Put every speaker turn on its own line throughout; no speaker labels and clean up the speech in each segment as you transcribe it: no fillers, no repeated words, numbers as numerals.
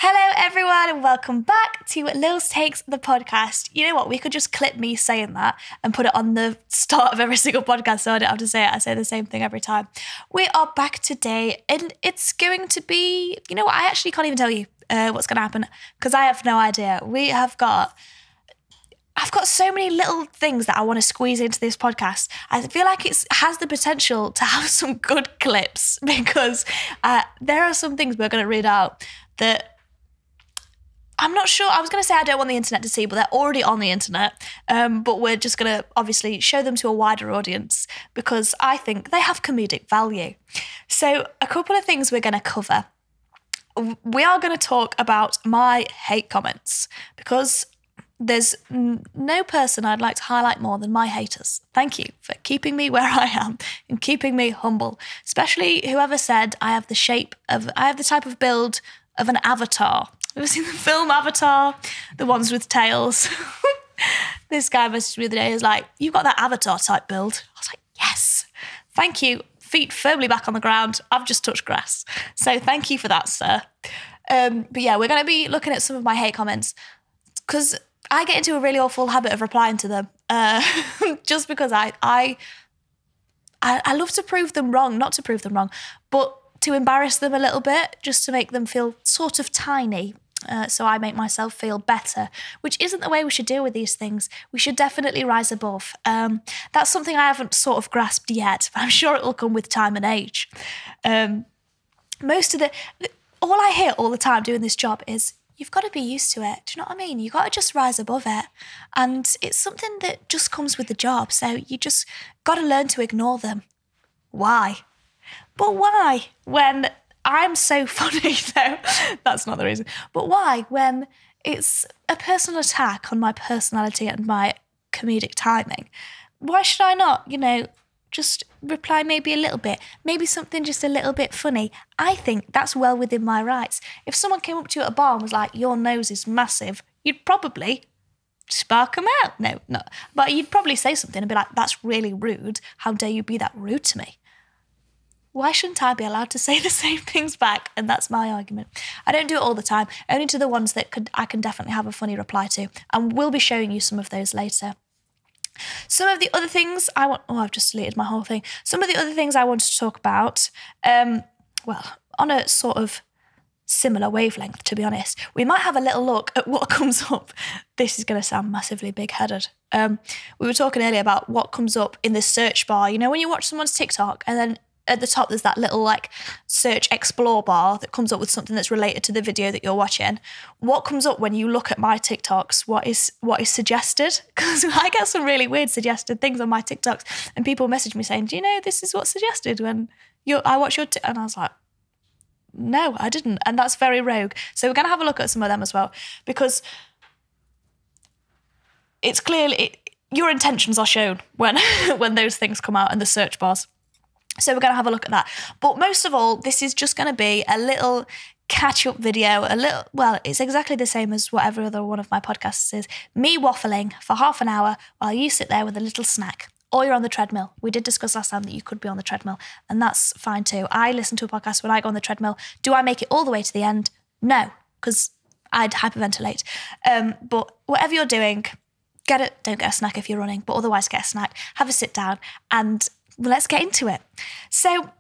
Hello everyone and welcome back to Lil's Takes, the podcast. You know what, we could just clip me saying that and put it on the start of every single podcast so I don't have to say it. I say the same thing every time. We are back today and it's going to be, you know what, I actually can't even tell you what's going to happen because I have no idea. I've got so many little things that I want to squeeze into this podcast. I feel like it has the potential to have some good clips because there are some things we're going to read out that I'm not sure. I was going to say I don't want the internet to see, but they're already on the internet. But we're just going to obviously show them to a wider audience because I think they have comedic value. So a couple of things we're going to cover. We are going to talk about my hate comments because there's no person I'd like to highlight more than my haters. Thank you for keeping me where I am and keeping me humble, especially whoever said I have the type of build of an avatar. Have you seen the film Avatar? The ones with tails. This guy messaged me the other day, he was like, "You've got that Avatar type build." I was like, yes, thank you. Feet firmly back on the ground. I've just touched grass. So thank you for that, sir. But yeah, we're going to be looking at some of my hate comments because I get into a really awful habit of replying to them just because I love to prove them wrong, not to prove them wrong, but to embarrass them a little bit, just to make them feel sort of tiny. So I make myself feel better, which isn't the way we should deal with these things. We should definitely rise above. That's something I haven't sort of grasped yet, but I'm sure it will come with time and age. All I hear all the time doing this job is, you've got to be used to it. Do you know what I mean? You've got to just rise above it. And it's something that just comes with the job. So you just got to learn to ignore them. Why? But why? When I'm so funny, though, that's not the reason. But why? When it's a personal attack on my personality and my comedic timing, why should I not, just reply maybe a little bit, maybe something just a little bit funny? I think that's well within my rights. If someone came up to you at a bar and was like, "Your nose is massive," you'd probably spark them out. No, but you'd probably say something and be like, "That's really rude. How dare you be that rude to me?" Why shouldn't I be allowed to say the same things back? And that's my argument. I don't do it all the time, only to the ones that I can definitely have a funny reply to. And we'll be showing you some of those later. Some of the other things I've just deleted my whole thing. Some of the other things I wanted to talk about, on a sort of similar wavelength, to be honest. We might have a little look at what comes up. This is going to sound massively big-headed. We were talking earlier about what comes up in the search bar. When you watch someone's TikTok and then at the top there's that little search explore bar that comes up with something that's related to the video that you're watching. What comes up when you look at my TikToks? What is suggested? Because I get some really weird suggested things on my TikToks and people message me saying, "Do you know this is what's suggested when I watch your and I was like, no, I didn't. And that's very rogue. So we're going to have a look at some of them as well because it's clearly your intentions are shown when when those things come out in the search bars. So we're going to have a look at that. But most of all, this is just going to be a little catch-up video, it's exactly the same as whatever other one of my podcasts is. Me waffling for half an hour while you sit there with a little snack. Or you're on the treadmill. We did discuss last time that you could be on the treadmill, and that's fine too. I listen to a podcast when I go on the treadmill. Do I make it all the way to the end? No, because I'd hyperventilate. But whatever you're doing, don't get a snack if you're running, but otherwise get a snack, have a sit down, and let's get into it. So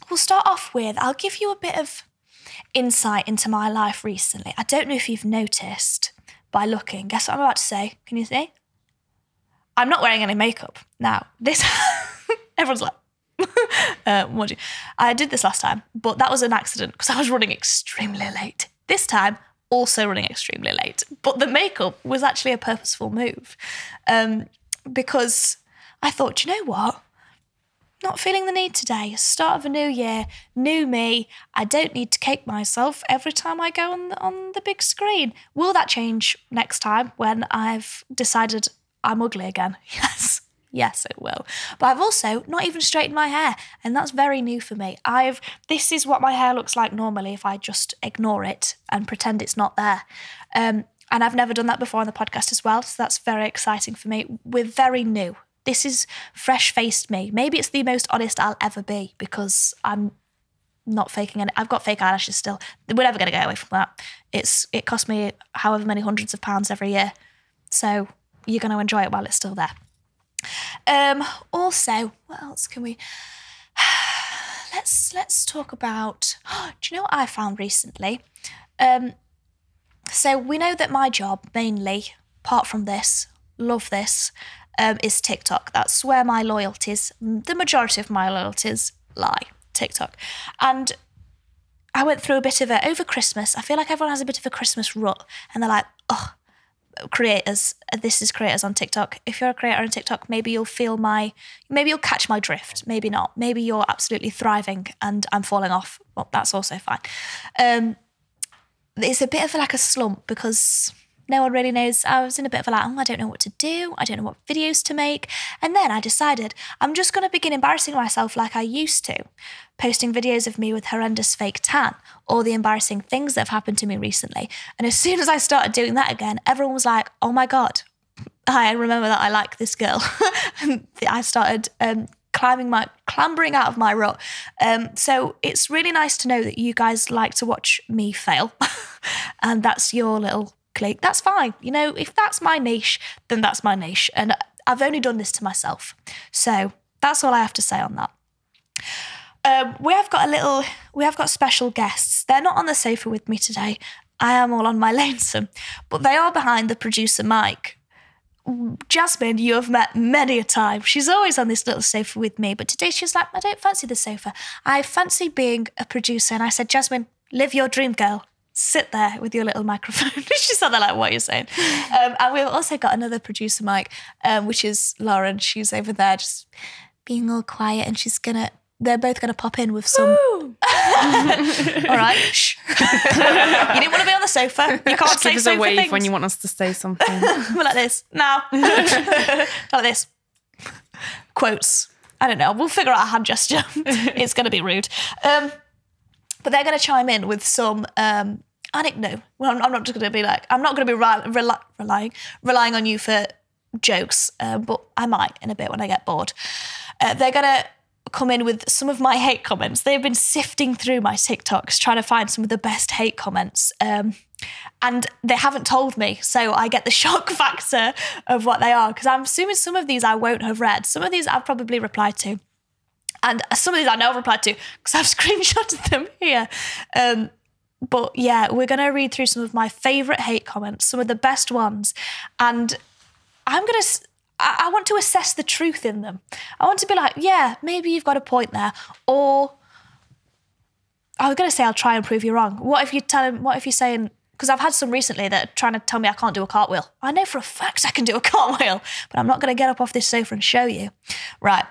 we'll start off with, I'll give you a bit of insight into my life recently. I don't know if you've noticed by looking. Guess what I'm about to say? Can you see? I'm not wearing any makeup. Now, this, everyone's like, I did this last time, but that was an accident because I was running extremely late. This time, also running extremely late. But the makeup was actually a purposeful move because I thought, you know what? Not feeling the need today. Start of a new year, new me. I don't need to cake myself every time I go on the big screen. Will that change next time when I've decided I'm ugly again? Yes, it will. But I've also not even straightened my hair, and that's very new for me. This is what my hair looks like normally if I just ignore it and pretend it's not there. And I've never done that before on the podcast as well, so that's very exciting for me. We're very new. This is fresh-faced me. Maybe it's the most honest I'll ever be because I'm not faking it. I've got fake eyelashes still. We're never going to get away from that. It costs me however many hundreds of pounds every year. So you're going to enjoy it while it's still there. Also, what else can we... Let's talk about... do you know what I found recently? So we know that my job mainly, apart from this, love this, is TikTok. That's where my loyalties, the majority of my loyalties lie, TikTok. And I went through a bit of it over Christmas. I feel like everyone has a bit of a Christmas rut and they're like, oh, creators, this is creators on TikTok. If you're a creator on TikTok, maybe you'll catch my drift. Maybe not. Maybe you're absolutely thriving and I'm falling off. Well, that's also fine. It's a bit of like a slump because no one really knows. I was in a bit of a like, I don't know what to do. I don't know what videos to make. And then I decided I'm just going to begin embarrassing myself like I used to, posting videos of me with horrendous fake tan or the embarrassing things that have happened to me recently. And as soon as I started doing that again, everyone was like, oh my God, I remember that I like this girl. I started clambering out of my rut. So it's really nice to know that you guys like to watch me fail. And that's your little clique. That's fine. You know, if that's my niche, then that's my niche. And I've only done this to myself. So that's all I have to say on that. We have got special guests. They're not on the sofa with me today. I am all on my lonesome, but they are behind the producer mic. Jasmine, you have met many a time. She's always on this little sofa with me, but today she's like, I don't fancy the sofa. I fancy being a producer. And I said, Jasmine, live your dream, girl. Sit there with your little microphone. She said that like, what you're saying. And we've also got another producer mic, which is Lauren. She's over there just being all quiet and they're both going to pop in with some... All right, shh. You didn't want to be on the sofa. You can't
just
say
give us
sofa
a wave
things.
when you want us to say something.
We're like this. Now. Like this. Quotes. I don't know. We'll figure out a hand gesture. It's going to be rude. But they're going to chime in with some... I don't know. Well, I'm not just going to be like... I'm not going to be relying on you for jokes, but I might in a bit when I get bored. They're going to come in with some of my hate comments. They've been sifting through my TikToks trying to find some of the best hate comments. And they haven't told me, so I get the shock factor of what they are, because I'm assuming some of these I won't have read. Some of these I've probably replied to. And some of these I know I've replied to because I've screenshotted them here. But yeah, we're going to read through some of my favourite hate comments, some of the best ones. And I want to assess the truth in them. I want to be like, yeah, maybe you've got a point there. Or I was going to say, I'll try and prove you wrong. What if you're saying, because I've had some recently that are trying to tell me I can't do a cartwheel. I know for a fact I can do a cartwheel, but I'm not going to get up off this sofa and show you. Right.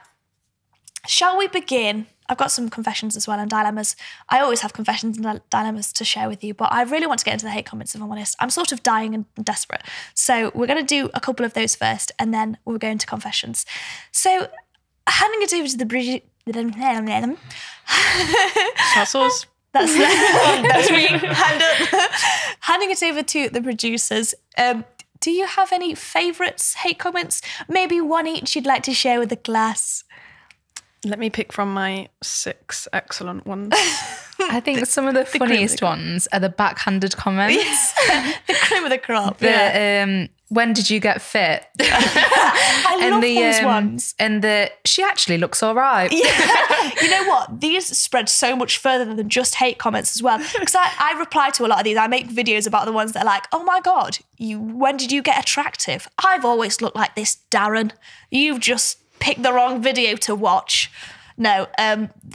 Shall we begin? I've got some confessions as well and dilemmas. I always have confessions and dilemmas to share with you, but I really want to get into the hate comments if I'm honest. I'm sort of dying and desperate. So we're going to do a couple of those first and then we'll go into confessions. So handing it over to the That's me. Hand up. Handing it over to the producers. Do you have any favourites, hate comments? Maybe one each you'd like to share with the class?
Let me pick from my 6 excellent ones.
I think some of the funniest ones are the backhanded comments.
Yes. The cream of the crop.
When did you get fit?
I love those ones.
And she actually looks all right.
Yeah. You know what? These spread so much further than just hate comments as well. Because I reply to a lot of these. I make videos about the ones that are like, oh my God, when did you get attractive? I've always looked like this, Darren. You've just picked the wrong video to watch. No,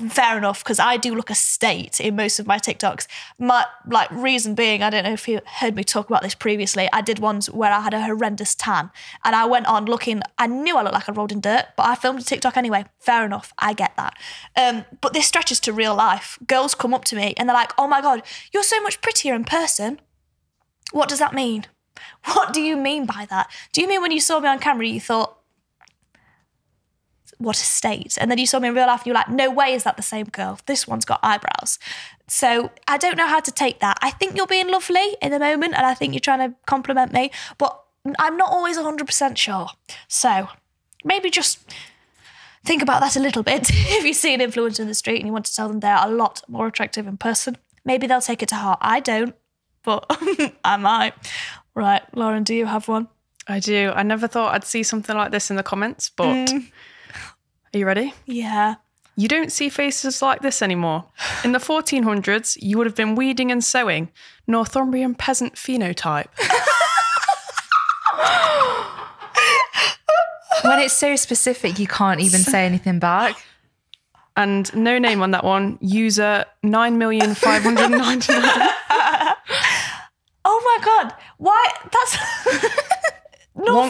fair enough, because I do look a state in most of my TikToks. My reason being, I don't know if you heard me talk about this previously, I did ones where I had a horrendous tan and I went on looking, I knew I looked like I rolled in dirt, but I filmed a TikTok anyway. Fair enough, I get that. But this stretches to real life. Girls come up to me and they're like, oh my God, you're so much prettier in person. What does that mean? What do you mean by that? Do you mean when you saw me on camera, you thought, what a state. And then you saw me in real life and you're like, no way is that the same girl. This one's got eyebrows. So I don't know how to take that. I think you're being lovely in the moment and I think you're trying to compliment me, but I'm not always 100% sure. So maybe just think about that a little bit. If you see an influencer in the street and you want to tell them they're a lot more attractive in person, maybe they'll take it to heart. I don't, but I might. Right, Lauren, do you have one?
I do. I never thought I'd see something like this in the comments, but are you ready?
Yeah.
You don't see faces like this anymore. In the 1400s, you would have been weeding and sowing. Northumbrian peasant phenotype.
When it's so specific, you can't even say anything back.
And no name on that one. User 9,599,000.
Oh my God. Why? That's...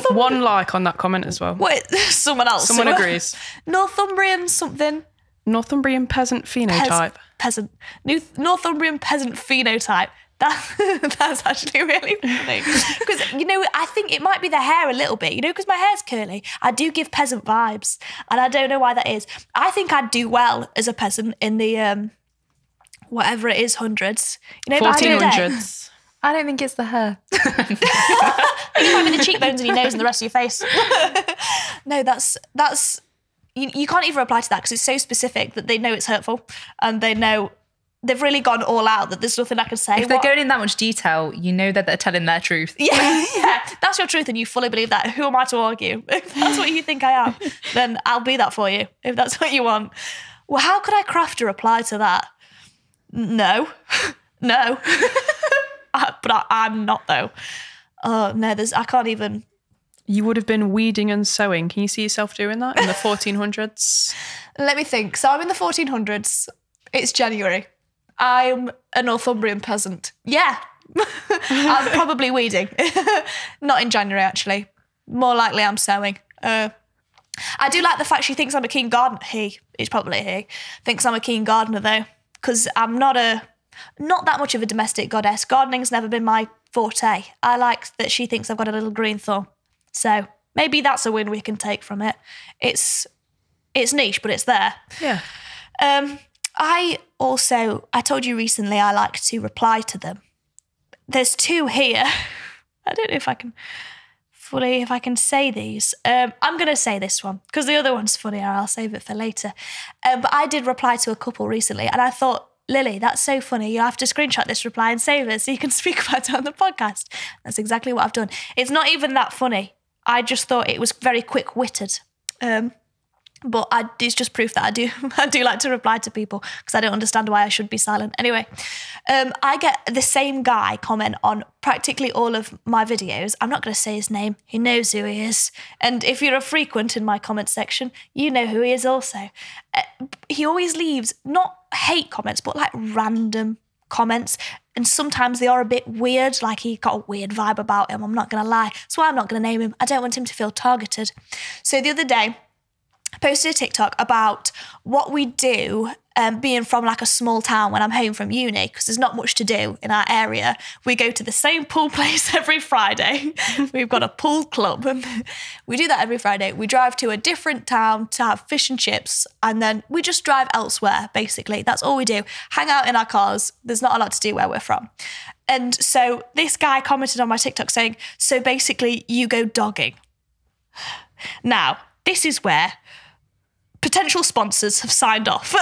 one like on that comment as well.
Wait, someone else.
Someone agrees.
Northumbrian something.
Northumbrian peasant phenotype.
Peasant. Northumbrian peasant phenotype. That's actually really funny. Because, I think it might be the hair a little bit, because my hair's curly. I do give peasant vibes, and I don't know why that is. I think I'd do well as a peasant in the, whatever it is, hundreds.
1400s.
I don't think it's the hair.
You might be the cheekbones and your nose and the rest of your face. No, that's you can't even reply to that because it's so specific that they know it's hurtful and they know they've really gone all out that there's nothing I can say.
If they're going in that much detail, you know that they're telling their truth.
Yeah, that's your truth and you fully believe that. Who am I to argue? If that's what you think I am, then I'll be that for you, if that's what you want. Well, how could I craft a reply to that? No. But I'm not, though. Oh, no, I can't even...
You would have been weeding and sowing. Can you see yourself doing that in the 1400s?
Let me think. So I'm in the 1400s. It's January. I'm a Northumbrian peasant. Yeah. I'm probably weeding. Not in January, actually. More likely I'm sowing. I do like the fact she thinks I'm a keen gardener. It's probably he. Thinks I'm a keen gardener, though, because I'm not that much of a domestic goddess. Gardening's never been my forte. I like that she thinks I've got a little green thumb. So maybe that's a win we can take from it. It's niche, but it's there.
Yeah.
I told you recently I like to reply to them. There's two here. I don't know if I can say these. I'm going to say this one because the other one's funnier. I'll save it for later. But I did reply to a couple recently and I thought, Lily, that's so funny. You'll have to screenshot this reply and save it so you can speak about it on the podcast. That's exactly what I've done. It's not even that funny. I just thought it was very quick-witted. But it's just proof that I do like to reply to people because I don't understand why I should be silent. Anyway, I get the same guy comment on practically all of my videos. I'm not going to say his name. He knows who he is. And if you're a frequent in my comment section, you know who he is also. He always leaves not hate comments, but like random comments. And sometimes they are a bit weird, like he got a weird vibe about him. I'm not going to lie. That's why I'm not going to name him. I don't want him to feel targeted. So the other day, I posted a TikTok about what we do being from like a small town when I'm home from uni, because there's not much to do in our area. We go to the same pool place every Friday. We've got a pool club. We do that every Friday. We drive to a different town to have fish and chips, and then we just drive elsewhere, basically. That's all we do. Hang out in our cars. There's not a lot to do where we're from. And so this guy commented on my TikTok saying, so basically you go dogging. Now, this is where potential sponsors have signed off.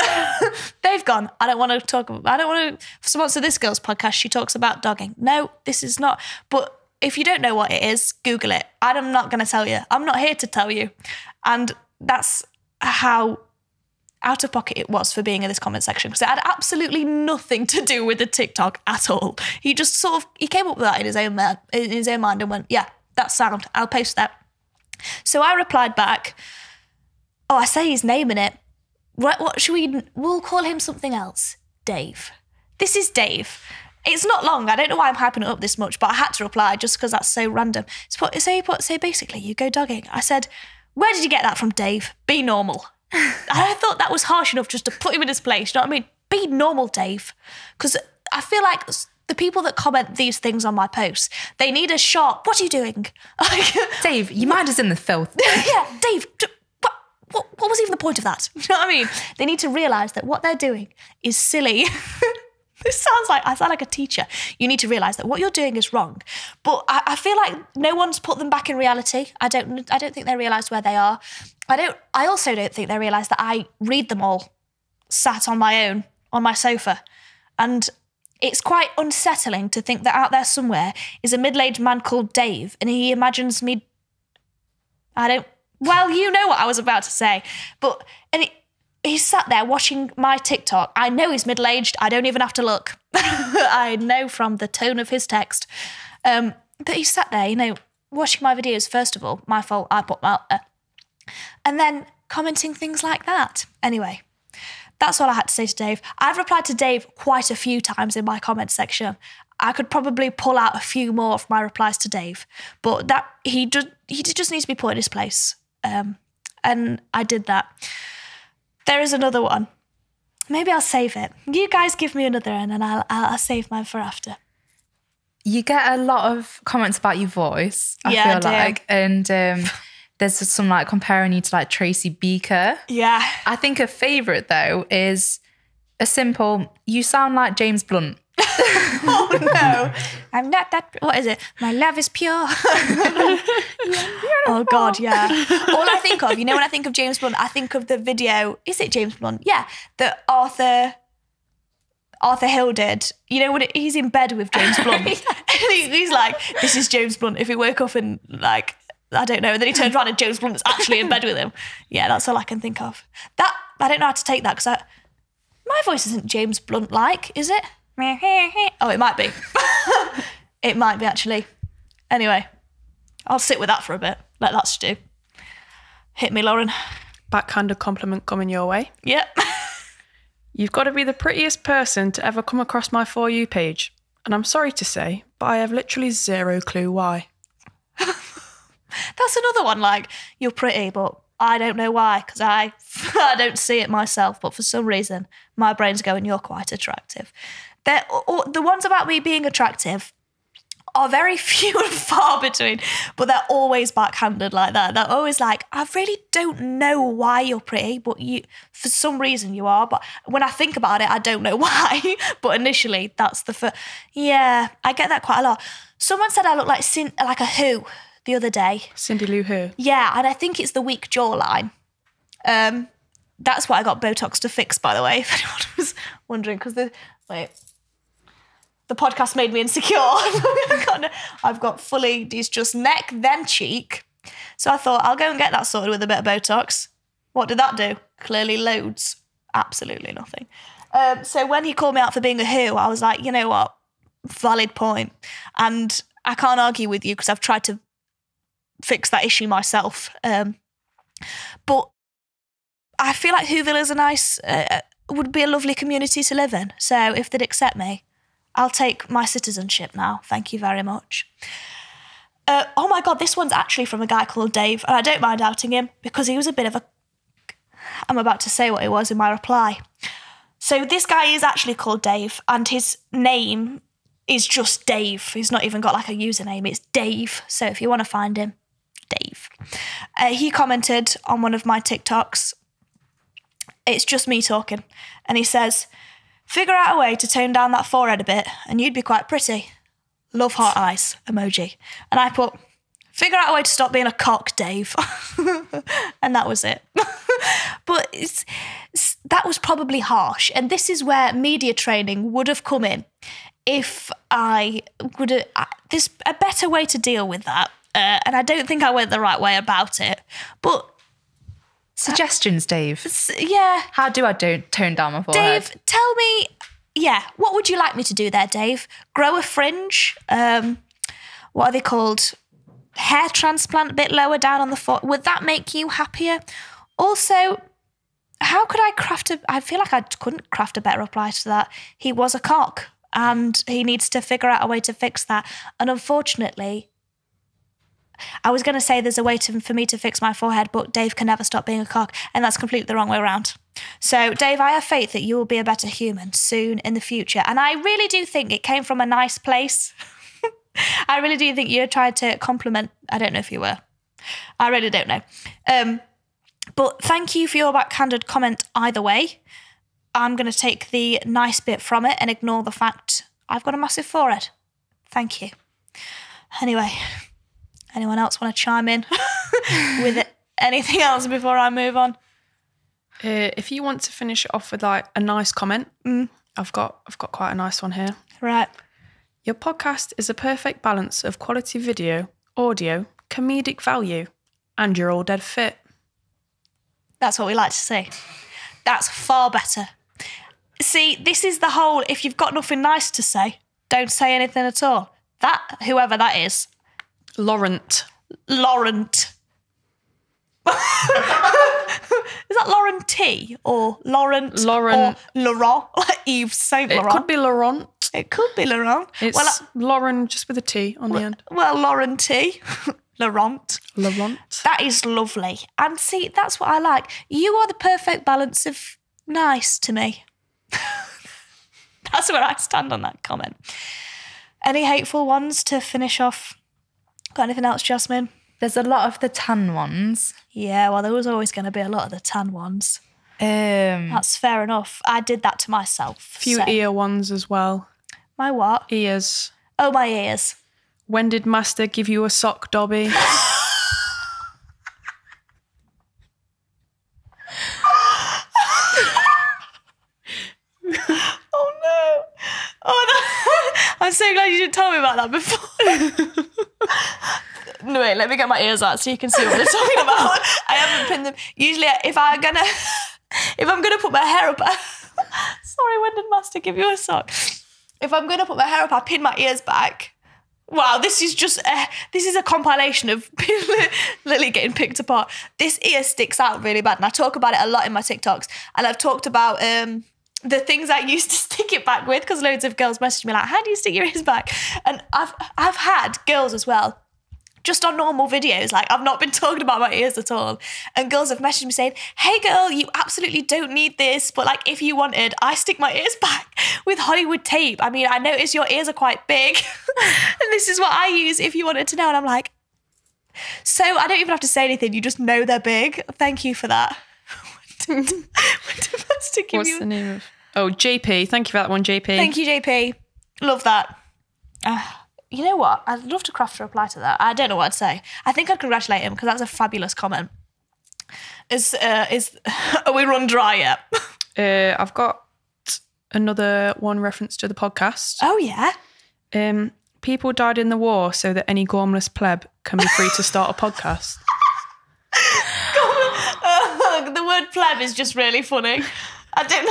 They've gone, I don't want to sponsor this girl's podcast. She talks about dogging. No, this is not. But if you don't know what it is, Google it. I'm not going to tell you. I'm not here to tell you. And that's how out of pocket it was for being in this comment section, because it had absolutely nothing to do with the TikTok at all. He just he came up with that in his own mind and went, yeah, that's sound. I'll post that. So I replied back, oh, I say his name in it. What should we'll call him something else. Dave. This is Dave. It's not long. I don't know why I'm hyping it up this much, but I had to reply just because that's so random. So basically, you go dogging. I said, where did you get that from, Dave? Be normal. I thought that was harsh enough just to put him in his place. You know what I mean? Be normal, Dave. Because I feel like the people that comment these things on my posts, they need a sharp, what are you doing?
Dave, your mind is in the filth.
Yeah, Dave, what was even the point of that? You know what I mean? They need to realise that what they're doing is silly. I sound like a teacher. You need to realise that what you're doing is wrong. But I feel like no one's put them back in reality. I don't think they realised where they are. I also don't think they realised that I read them all sat on my own on my sofa. And it's quite unsettling to think that out there somewhere is a middle-aged man called Dave, and he imagines me. Well, you know what I was about to say, but he's sat there watching my TikTok. I know he's middle-aged. I don't even have to look. I know from the tone of his text. But he's sat there, watching my videos. First of all, my fault. I put them out there, and then commenting things like that. Anyway. That's all I had to say to Dave. I've replied to Dave quite a few times in my comment section. I could probably pull out a few more of my replies to Dave, but that he just needs to be put in his place. And I did that. There is another one. Maybe I'll save it. You guys give me another one and I'll save mine for after.
You get a lot of comments about your voice, I feel like. And there's some like comparing you to like Tracy Beaker.
Yeah.
I think a favourite though is a simple, you sound like James Blunt.
Oh no. I'm not that, what is it? My love is pure. Oh God, yeah. All I think of, when I think of James Blunt, I think of the video, is it James Blunt? Yeah. That Arthur Hill did. When he's in bed with James Blunt. And he's like, this is James Blunt. If he woke up and like, I don't know. And then he turns around and James Blunt's actually in bed with him. Yeah, that's all I can think of. That I don't know how to take that because my voice isn't James Blunt-like, is it? Oh, it might be. It might be, actually. Anyway, I'll sit with that for a bit. Let that stew. Hit me, Lauren.
Backhanded compliment coming your way.
Yep.
You've got to be the prettiest person to ever come across my For You page. And I'm sorry to say, but I have literally zero clue why.
That's another one, like, you're pretty, but I don't know why, because I don't see it myself, but for some reason, my brain's going, you're quite attractive. The ones about me being attractive are very few and far between, but they're always backhanded like that. They're always like, I really don't know why you're pretty, but for some reason you are. But when I think about it, I don't know why. But initially, that's the first. Yeah, I get that quite a lot. Someone said I look like a who the other day.
Cindy Lou Who.
Yeah, and I think it's the weak jawline. That's what I got Botox to fix, by the way, if anyone was wondering, because the podcast made me insecure. I've got fully, it's just neck, then cheek. So I thought, I'll go and get that sorted with a bit of Botox. What did that do? Clearly loads. Absolutely nothing. So when he called me out for being a who, I was like, you know what? Valid point. And I can't argue with you because I've tried to fix that issue myself. But I feel like Whoville is would be a lovely community to live in. So if they'd accept me, I'll take my citizenship now. Thank you very much. Oh my God, this one's actually from a guy called Dave, and I don't mind outing him because he was a bit of a... I'm about to say what it was in my reply. So this guy is actually called Dave, and his name is just Dave. He's not even got like a username. It's Dave. So if you want to find him, Dave. He commented on one of my TikToks. It's just me talking. And he says, figure out a way to tone down that forehead a bit and you'd be quite pretty. Love heart eyes emoji. And I put, figure out a way to stop being a cock, Dave. And that was it. But that was probably harsh. And this is where media training would have come in if I would have... There's a better way to deal with that. And I don't think I went the right way about it. But...
Suggestions, Dave.
Yeah.
How do I tone down my forehead?
Dave, tell me, what would you like me to do there, Dave? Grow a fringe? What are they called? Hair transplant a bit lower down on the foot. Would that make you happier? Also, how could I feel like I couldn't craft a better reply to that. He was a cock and he needs to figure out a way to fix that. And unfortunately... I was going to say there's a way for me to fix my forehead, but Dave can never stop being a cock, and that's completely the wrong way around. So, Dave, I have faith that you will be a better human soon in the future, and I really do think it came from a nice place. I really do think you're trying to compliment... I don't know if you were. I really don't know. But thank you for your backhanded comment either way. I'm going to take the nice bit from it and ignore the fact I've got a massive forehead. Thank you. Anyway, anyone else want to chime in with anything else before I move on?
If you want to finish it off with like a nice comment, I've got quite a nice one here.
Right.
Your podcast is a perfect balance of quality video, audio, comedic value, and you're all dead fit.
That's what we like to see. That's far better. See, this is the whole, if you've got nothing nice to say, don't say anything at all. That, whoever that is.
Laurent.
Is that Lauren T or Laurent?
Lauren.
Or Laurent? Like Yves Saint Laurent.
It could be Laurent.
It could be Laurent.
It's Lauren just with a T on the end.
Well, Lauren T. Laurent. That is lovely. And see, that's what I like. You are the perfect balance of nice to me. That's where I stand on that comment. Any hateful ones to finish off? Got anything else, Jasmine?
There's a lot of the tan ones.
Yeah, well, there was always going to be a lot of the tan ones.
That's
fair enough. I did that to myself.
Few ear ones as well.
My what?
Ears.
Oh, my ears.
When did Master give you a sock, Dobby?
Oh no! I'm so glad you didn't tell me about that before. No, wait, let me get my ears out so you can see what they're talking about. I haven't pinned them. Usually, if I'm gonna put my hair up, sorry, when did Master give you a sock? If I'm gonna put my hair up, I pin my ears back. Wow, this is a compilation of Lily getting picked apart. This ear sticks out really bad, and I talk about it a lot in my TikToks. And I've talked about the things I used to stick it back with, because loads of girls message me like, "How do you stick your ears back?" And I've had girls as well, just on normal videos, like I've not been talking about my ears at all, and girls have messaged me saying, "Hey girl, you absolutely don't need this, but like if you wanted, I stick my ears back with Hollywood tape. I mean, I notice your ears are quite big and this is what I use if you wanted to know." And I'm like, so I don't even have to say anything, you just know they're big. Thank you for that.
What's the name of? Oh, JP. Thank you for that one, JP.
Thank you, JP. Love that. You know what? I'd love to craft a reply to that. I don't know what I'd say. I think I'd congratulate him because that's a fabulous comment. Are we run dry yet?
I've got another one reference to the podcast.
Oh, yeah?
People died in the war so that any gormless pleb can be free to start a podcast.
The word pleb is just really funny. I don't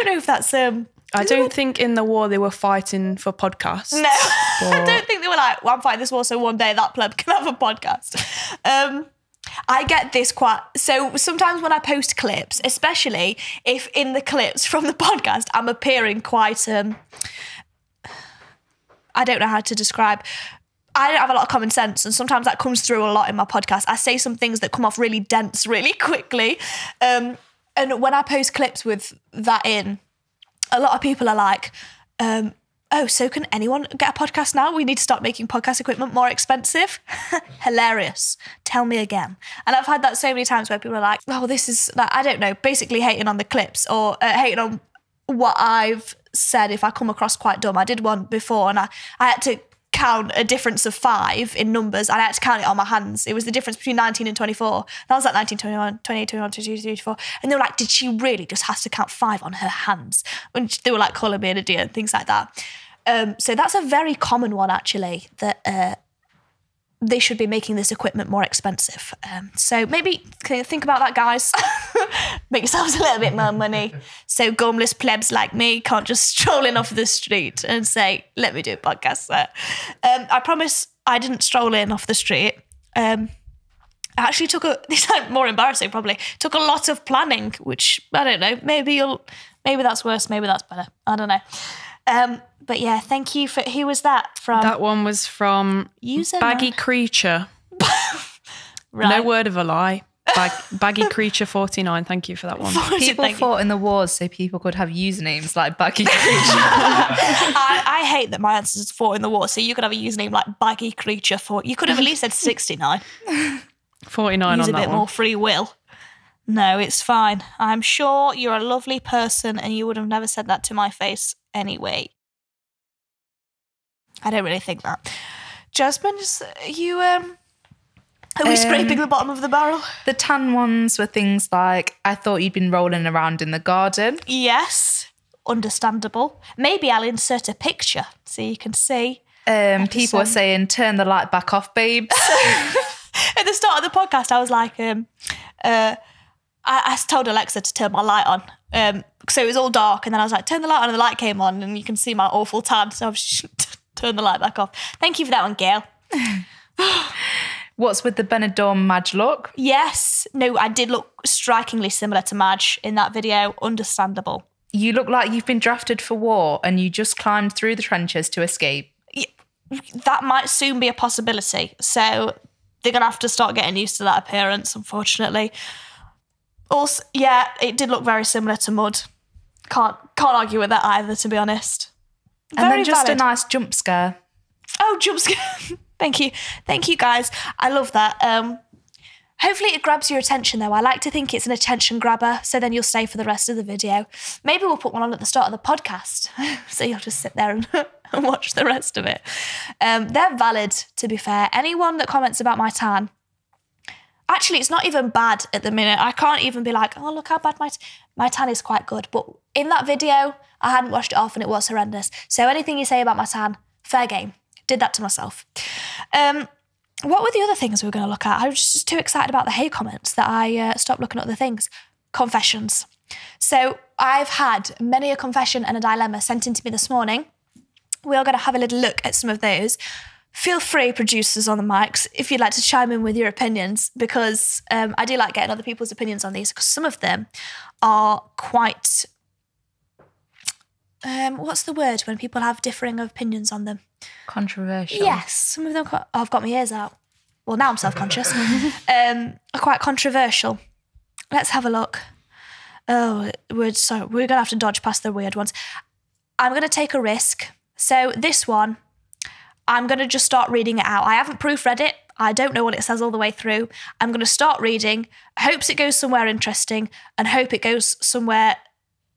know if that's...
I don't think in the war they were fighting for podcasts.
No, I don't think they were like, well, I'm fighting this war so one day that pleb can have a podcast. I get this quite... So sometimes when I post clips, especially if in the clips from the podcast I'm appearing quite... I don't know how to describe... I don't have a lot of common sense, and sometimes that comes through a lot in my podcast. I say some things that come off really dense really quickly. And when I post clips with that in, a lot of people are like, oh, so can anyone get a podcast now? We need to start making podcast equipment more expensive. Hilarious. Tell me again. And I've had that so many times where people are like, oh, this is, like, I don't know, basically hating on the clips or hating on what I've said if I come across quite dumb. I did one before and I had to count a difference of 5 in numbers, and I had to count it on my hands. It was the difference between 19 and 24. That was like 19, 21, 28, 21, 22, 24. And they were like, did she really just have to count 5 on her hands? And they were like calling me an idiot and things like that. So that's a very common one, actually, that they should be making this equipment more expensive. So maybe think about that, guys. Make yourselves a little bit more money. So gormless plebs like me can't just stroll in off the street and say, let me do a podcast there. I promise I didn't stroll in off the street. I actually this is more embarrassing probably, took a lot of planning, which, I don't know, maybe that's worse, maybe that's better. I don't know. But yeah, thank you for, who was that from?
That one was from Baggy Creature.
Right.
No word of a lie. Baggy Creature 49, thank you for that one.
People fought in the wars so people could have usernames like Baggy Creature.
I hate that my ancestors fought in the war, so you could have a username like Baggy Creature. You could have at least said 69.
49
Use
on that
a bit
one.
more free will. No, it's fine. I'm sure you're a lovely person and you would have never said that to my face anyway. I don't really think that. Jasmine, are we scraping the bottom of the barrel?
The tan ones were things like, I thought you'd been rolling around in the garden.
Yes, understandable. Maybe I'll insert a picture so you can see.
People were saying, turn the light back off, babes.
At the start of the podcast, I was like, I told Alexa to turn my light on. So it was all dark, and then I was like, turn the light on, and the light came on, and you can see my awful tan, so I've just turned the light back off. Thank you for that one, Gail.
What's with the Benidorm Madge look?
Yes. No, I did look strikingly similar to Madge in that video. Understandable.
You look like you've been drafted for war and you just climbed through the trenches to escape.
Yeah, that might soon be a possibility. So they're going to have to start getting used to that appearance, unfortunately. Also, yeah, it did look very similar to Mud. Can't argue with that either, to be honest.
And then just a nice jump scare.
Oh, jump scare. Thank you, guys. I love that. Hopefully it grabs your attention, though. I like to think it's an attention grabber, so then you'll stay for the rest of the video. Maybe we'll put one on at the start of the podcast, so you'll just sit there and watch the rest of it. They're valid, to be fair. Anyone that comments about my tan, actually, it's not even bad at the minute. I can't even be like, oh, look how bad my tan is quite good. But in that video, I hadn't washed it off and it was horrendous. So anything you say about my tan, fair game. Did that to myself. What were the other things we were going to look at? I was just too excited about the hate comments that I stopped looking at other things. Confessions. So I've had many a confession and a dilemma sent in to me this morning. We are going to have a little look at some of those. Feel free, producers on the mics, if you'd like to chime in with your opinions, because I do like getting other people's opinions on these, because some of them are quite... what's the word when people have differing opinions on them?
Controversial.
Yes, some of them. I've got my ears out. Well, now I'm self-conscious. Are quite controversial. Let's have a look. Oh, we're going to have to dodge past the weird ones. I'm going to take a risk. So this one, I'm going to just start reading it out. I haven't proofread it. I don't know what it says all the way through. I'm going to start reading. Hopes it goes somewhere interesting and hope it goes somewhere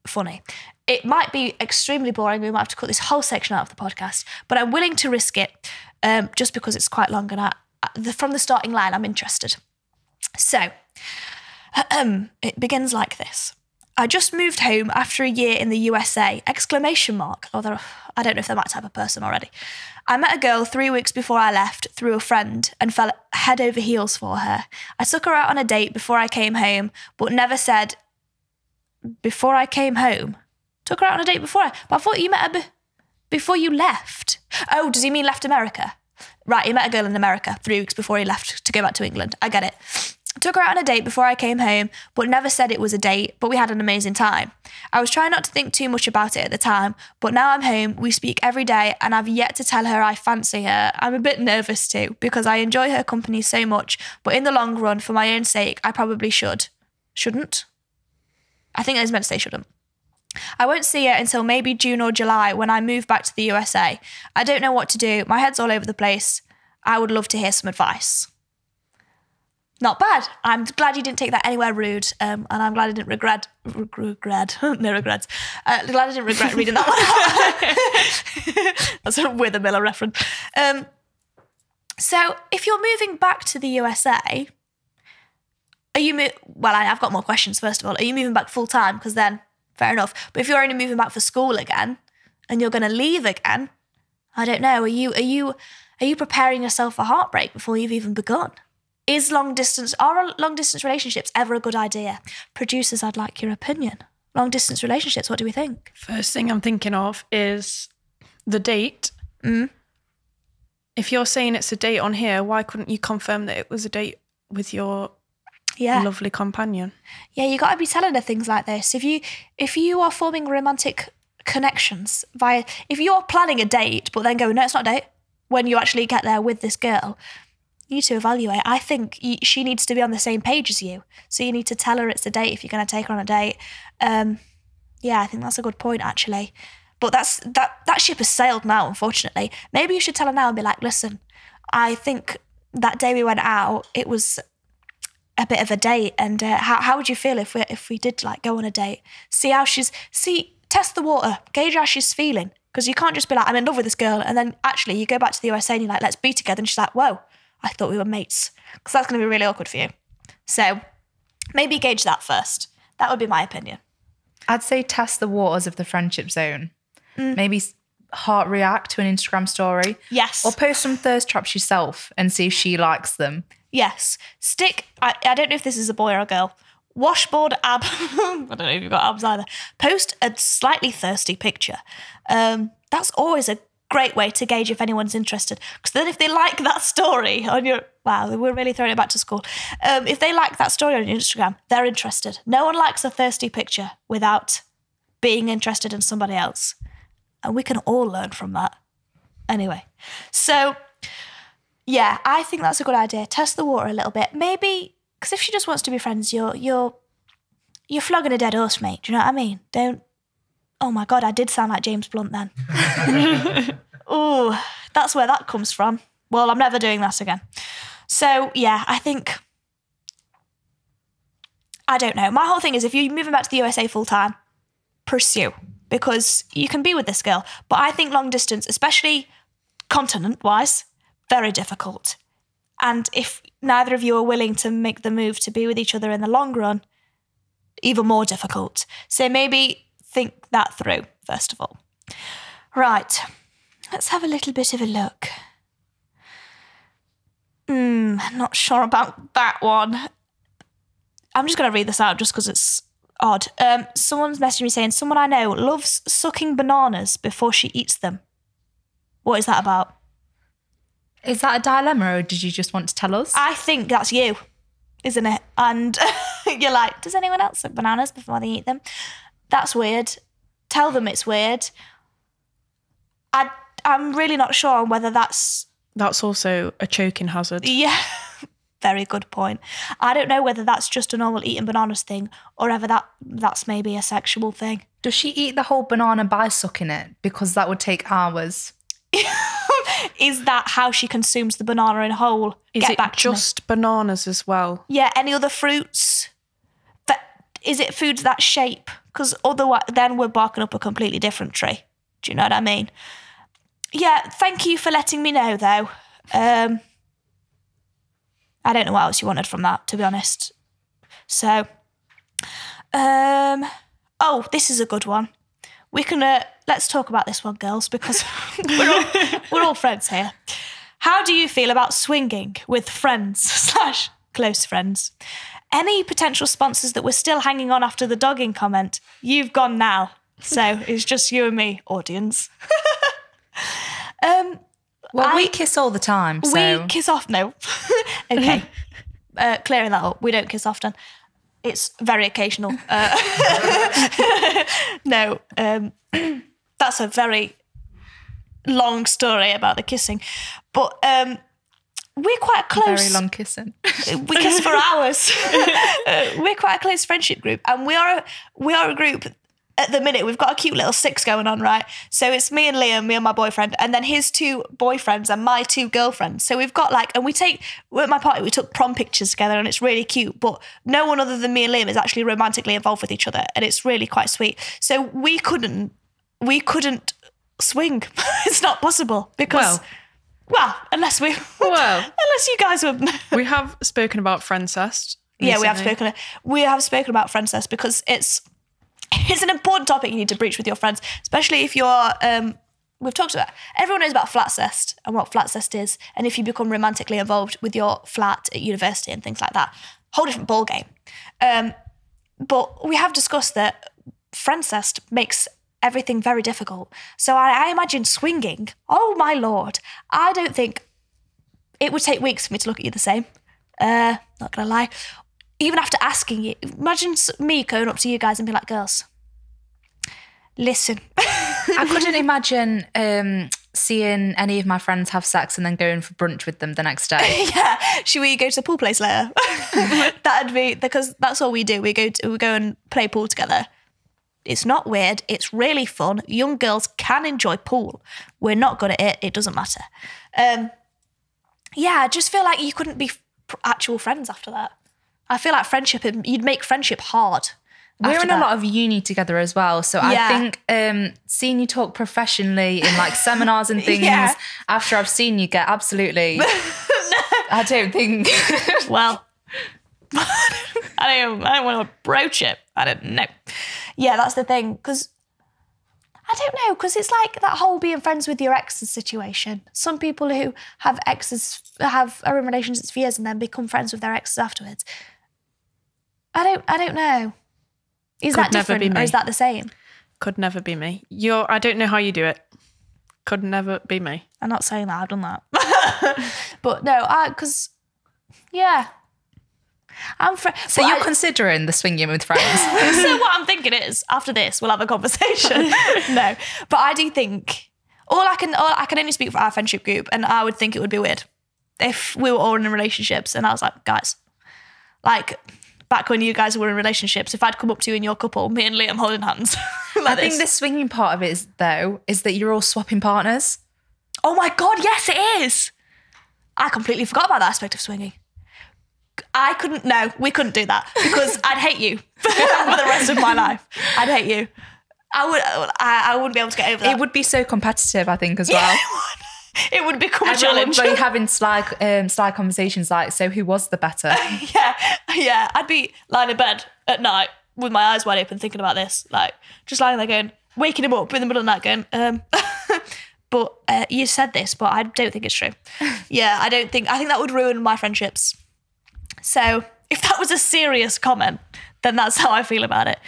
funny. It might be extremely boring. We might have to cut this whole section out of the podcast, but I'm willing to risk it just because it's quite long and from the starting line, I'm interested. So it begins like this. I just moved home after a year in the USA, ! Although I don't know if they're that type of person already. I met a girl 3 weeks before I left through a friend and fell head over heels for her. I took her out on a date before I came home, but never said before I came home. Took her out on a date before but I thought you met her before you left. Oh, does he mean left America? Right, he met a girl in America 3 weeks before he left to go back to England. I get it. Took her out on a date before I came home, but never said it was a date, but we had an amazing time. I was trying not to think too much about it at the time, but now I'm home, we speak every day, and I've yet to tell her I fancy her. I'm a bit nervous too, because I enjoy her company so much, but in the long run, for my own sake, I probably should. Shouldn't? I think I was meant to say shouldn't. I won't see her until maybe June or July when I move back to the USA. I don't know what to do. My head's all over the place. I would love to hear some advice. Not bad. I'm glad you didn't take that anywhere rude, and I'm glad I didn't regret. No regrets. Glad I didn't regret reading that one. That's a Wither Miller reference. So if you're moving back to the USA, are you... Well, I've got more questions, first of all. Are you moving back full time? Because then... Fair enough. But if you're only moving back for school again and you're going to leave again, I don't know. Are you preparing yourself for heartbreak before you've even begun? Are long distance relationships ever a good idea? Producers, I'd like your opinion. Long distance relationships, what do we think?
First thing I'm thinking of is the date. If you're saying it's a date on here, why couldn't you confirm that it was a date with your lovely companion?
Yeah, you got to be telling her things like this. If you are forming romantic connections if you're planning a date but then going, no, it's not a date, when you actually get there with this girl, you need to evaluate. I think she needs to be on the same page as you. So you need to tell her it's a date if you're going to take her on a date. Yeah, I think that's a good point, actually. But that ship has sailed now, unfortunately. Maybe you should tell her now and be like, listen, I think that day we went out, it was a bit of a date, and how would you feel if we did like go on a date? Test the water, gauge how she's feeling, because you can't just be like, I'm in love with this girl, and then actually you go back to the USA and you're like, let's be together, and she's like, whoa, I thought we were mates, because that's going to be really awkward for you. So maybe gauge that first. That would be my opinion.
I'd say test the waters of the friendship zone. Maybe heart react to an Instagram story.
Yes.
Or post some thirst traps yourself and see if she likes them.
Yes. I don't know if this is a boy or a girl. Washboard ab. I don't know if you've got abs either. Post a slightly thirsty picture. That's always a great way to gauge if anyone's interested. Because then if they like that story on your... Wow, we're really throwing it back to school. If they like that story on your Instagram, they're interested. No one likes a thirsty picture without being interested in somebody else. And we can all learn from that. Anyway, so... Yeah, I think that's a good idea. Test the water a little bit. Maybe... Because if she just wants to be friends, you're flogging a dead horse, mate. Do you know what I mean? Don't... Oh my God, I did sound like James Blunt then. Oh, that's where that comes from. Well, I'm never doing that again. So, yeah, I think... I don't know. My whole thing is if you're moving back to the USA full time, pursue. Because you can be with this girl. But I think long distance, especially continent-wise, very difficult. And if neither of you are willing to make the move to be with each other in the long run, even more difficult. So maybe think that through, first of all. Right, let's have a little bit of a look. Not sure about that one. I'm just going to read this out just because it's odd. Someone's messaging me saying, someone I know loves sucking bananas before she eats them. What is that about?
Is that a dilemma, or did you just want to tell us?
I think that's you, isn't it? And you're like, does anyone else suck bananas before they eat them? That's weird. Tell them it's weird. I'm really not sure on whether that's...
That's also a choking hazard.
Yeah, very good point. I don't know whether that's just a normal eating bananas thing or whether that's maybe a sexual thing.
Does she eat the whole banana by sucking it? Because that would take hours.
Is that how she consumes the banana in whole?
Is it just bananas as well?
Yeah, any other fruits? Is it foods that shape? Because otherwise, then we're barking up a completely different tree. Do you know what I mean? Yeah, thank you for letting me know, though. I don't know what else you wanted from that, to be honest. So, oh, this is a good one. We can let's talk about this one, girls, because we're all friends here. How do you feel about swinging with friends / close friends? Any potential sponsors that were still hanging on after the dogging comment? You've gone now, so it's just you and me, audience.
Well, we kiss all the time. So.
We kiss off. No, okay. Clearing that up. We don't kiss often. It's very occasional. No, that's a very long story about the kissing. But we're quite close.
Very long kissing.
We kiss for hours. We're quite a close friendship group. And we are a group, at the minute, we've got a cute little six going on, right? So it's me and Liam, me and my boyfriend, and then his two boyfriends and my two girlfriends. So we've got like, and we're at my party, we took prom pictures together and it's really cute, but no one other than me and Liam is actually romantically involved with each other. And it's really quite sweet. So we couldn't swing. It's not possible because, unless you guys were.
We have spoken about Friendcest.
Yeah, we have spoken about Friendcest because it's an important topic you need to breach with your friends, especially if you're, we've talked about, everyone knows about flatcest and what flatcest is, and if you become romantically involved with your flat at university and things like that, whole different ball game. But we have discussed that Friendcest makes everything very difficult. So I imagine swinging, oh my Lord, I don't think, it would take weeks for me to look at you the same. Not gonna lie. Even after asking you, imagine me going up to you guys and be like, girls, listen.
I couldn't imagine seeing any of my friends have sex and then going for brunch with them the next day.
Yeah. Should we go to the pool place later? That'd be, because that's all we do. We go and play pool together. It's not weird. It's really fun. Young girls can enjoy pool. We're not good at it. It doesn't matter. Yeah, I just feel like you couldn't be actual friends after that. I feel like you'd make friendship hard.
We're in a lot of uni together as well. So I think seeing you talk professionally in like seminars and things after I've seen you get absolutely... I don't think...
Well, I don't want to broach it. I don't know. Yeah, that's the thing. Because I don't know. Because it's like that whole being friends with your exes situation. Some people who have exes are in relationships for years and then become friends with their exes afterwards. I don't know. Is that different or is that the same?
Could never be me. I don't know how you do it. Could never be me.
I'm not saying that I've done that. But no, because,
So you're considering the swinging with friends?
So what I'm thinking is, after this, we'll have a conversation. No, but I do think, I can only speak for our friendship group, and I would think it would be weird if we were all in relationships and I was like, guys, like... Back when you guys were in relationships, if I'd come up to you in your couple, me and Liam holding hands.
I think the swinging part of it is that you're all swapping partners.
Oh my God, yes, it is. I completely forgot about that aspect of swinging. We couldn't do that because I'd hate you for the rest of my life. I'd hate you. I wouldn't be able to get over that.
It would be so competitive, I think, as well.
It would become a challenge.
Everyone would be having sly conversations like, so who was the better?
Yeah. I'd be lying in bed at night with my eyes wide open thinking about this. Like, just lying there going, waking him up in the middle of the night going, but you said this, but I don't think it's true. Yeah, I think that would ruin my friendships. So if that was a serious comment, then that's how I feel about it.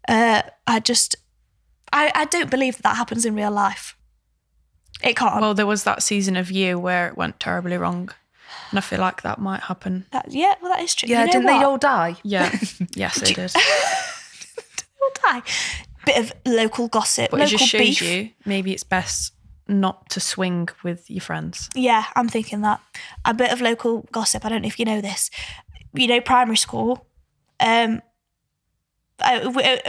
I don't believe that happens in real life. It can't.
Well, there was that season of You where it went terribly wrong. And I feel like that might happen.
That is true.
Yeah, didn't they all die?
Yeah. Yes, they did.
Did they all die? Bit of local gossip,
but
local
it just shows
beef.
you maybe it's best not to swing with your friends.
Yeah, I'm thinking that. A bit of local gossip. I don't know if you know this. Primary school. Have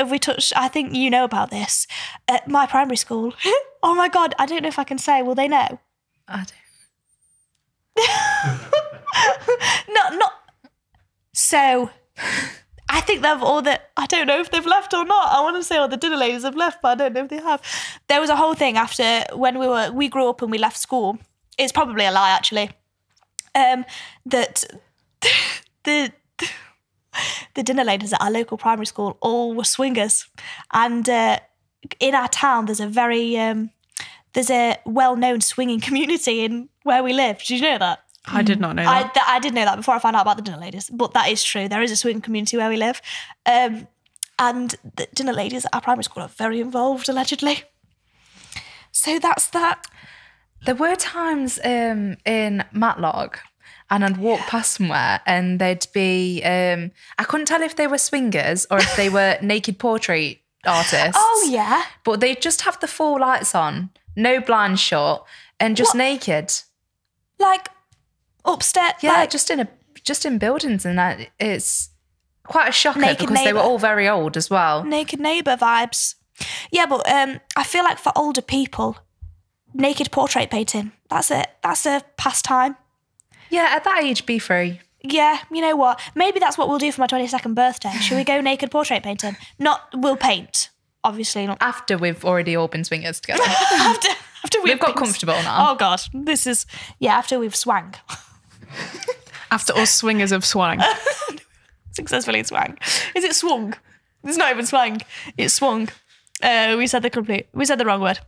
we touched? I think you know about this. At my primary school. Oh my God! I don't know if I can say. Will they know?
I
don't. Not. So, I think they've all that. I don't know if they've left or not. I want to say all the dinner ladies have left, but I don't know if they have. There was a whole thing after when we grew up and we left school. It's probably a lie, actually. That the dinner ladies at our local primary school all were swingers, and in our town there's a well-known swinging community in where we live. Did you know that?
I did not know that.
I did know that before I found out about the dinner ladies, but that is true. There is a swinging community where we live, and the dinner ladies at our primary school are very involved, allegedly. So that's that.
There were times in Matlock, and I'd walk past somewhere and there'd be, I couldn't tell if they were swingers or if they were naked portrait artists.
Oh, yeah.
But they'd just have the full lights on, no blinds shut, and just naked.
Like upstairs?
Yeah,
like,
just in buildings, and it's quite a shocker because
neighbour.
They were all very old as well.
Naked neighbour vibes. Yeah, but I feel like for older people, naked portrait painting, that's a pastime.
Yeah, at that age, be free.
Yeah, you know what? Maybe that's what we'll do for my 22nd birthday. Should we go naked portrait painting? We'll paint, obviously not.
After we've already all been swingers together.
after
we've got comfortable now.
Oh God, after we've swang.
After us swingers have swung.
Successfully swang. Is it swung? It's not even swang. It's swung. We said the wrong word.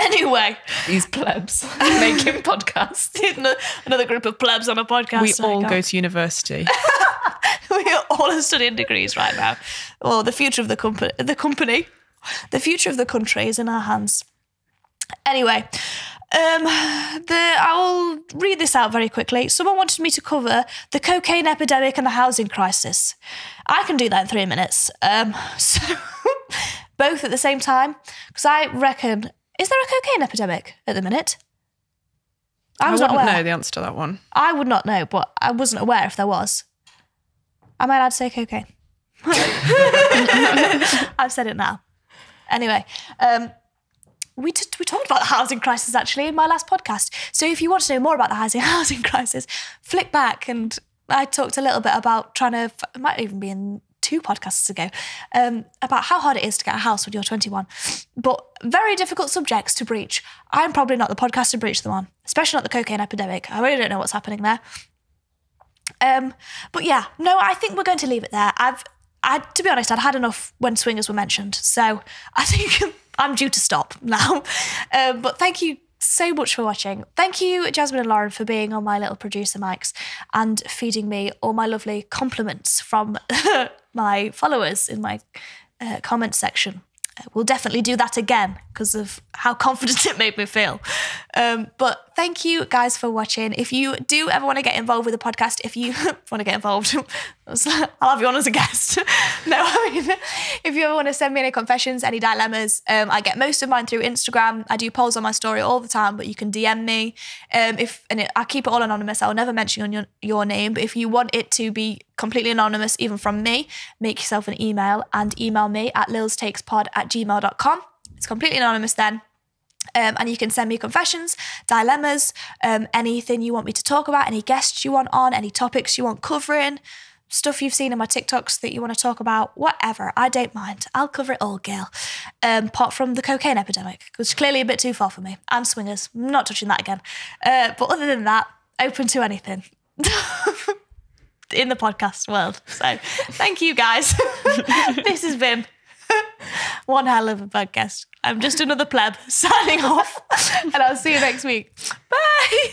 Anyway.
These plebs making podcasts.
Another group of plebs on a podcast.
We all go to university.
We are all studying degrees right now. Well, the future of the future of the country is in our hands. Anyway, I will read this out very quickly. Someone wanted me to cover the cocaine epidemic and the housing crisis. I can do that in 3 minutes. So both at the same time, because I reckon... Is there a cocaine epidemic at the minute?
I wouldn't know the answer to that one.
I would not know, but I wasn't aware if there was. Am I allowed to say cocaine? I've said it now. Anyway, we talked about the housing crisis actually in my last podcast. So if you want to know more about the housing crisis, flick back and I talked a little bit about it might even be in 2 podcasts ago, about how hard it is to get a house when you're 21. But very difficult subjects to breach. I'm probably not the podcast to breach them on, especially not the cocaine epidemic. I really don't know what's happening there. But yeah, no, I think we're going to leave it there. To be honest, I'd had enough when swingers were mentioned, so I think I'm due to stop now. But thank you so much for watching. Thank you, Jasmine and Lauren, for being on my little producer mics and feeding me all my lovely compliments from my followers in my comment section. We'll definitely do that again because of how confident it made me feel. But thank you guys for watching. If you do ever want to get involved with the podcast, if you want to get involved, I'll have you on as a guest. No, I mean, if you ever want to send me any confessions, any dilemmas, I get most of mine through Instagram. I do polls on my story all the time, but you can DM me. I keep it all anonymous. I'll never mention your name, but if you want it to be completely anonymous, even from me, make yourself an email and email me at lilstakespod@gmail.com. It's completely anonymous then. And you can send me confessions, dilemmas, anything you want me to talk about, any guests you want on, any topics you want covering, stuff you've seen in my TikToks that you want to talk about, whatever. I don't mind. I'll cover it all, girl. Apart from the cocaine epidemic, which is clearly a bit too far for me. And swingers. I'm not touching that again. But other than that, open to anything. In the podcast world. So thank you guys. This has been one hell of a podcast. I'm just another pleb signing off, and I'll see you next week. Bye.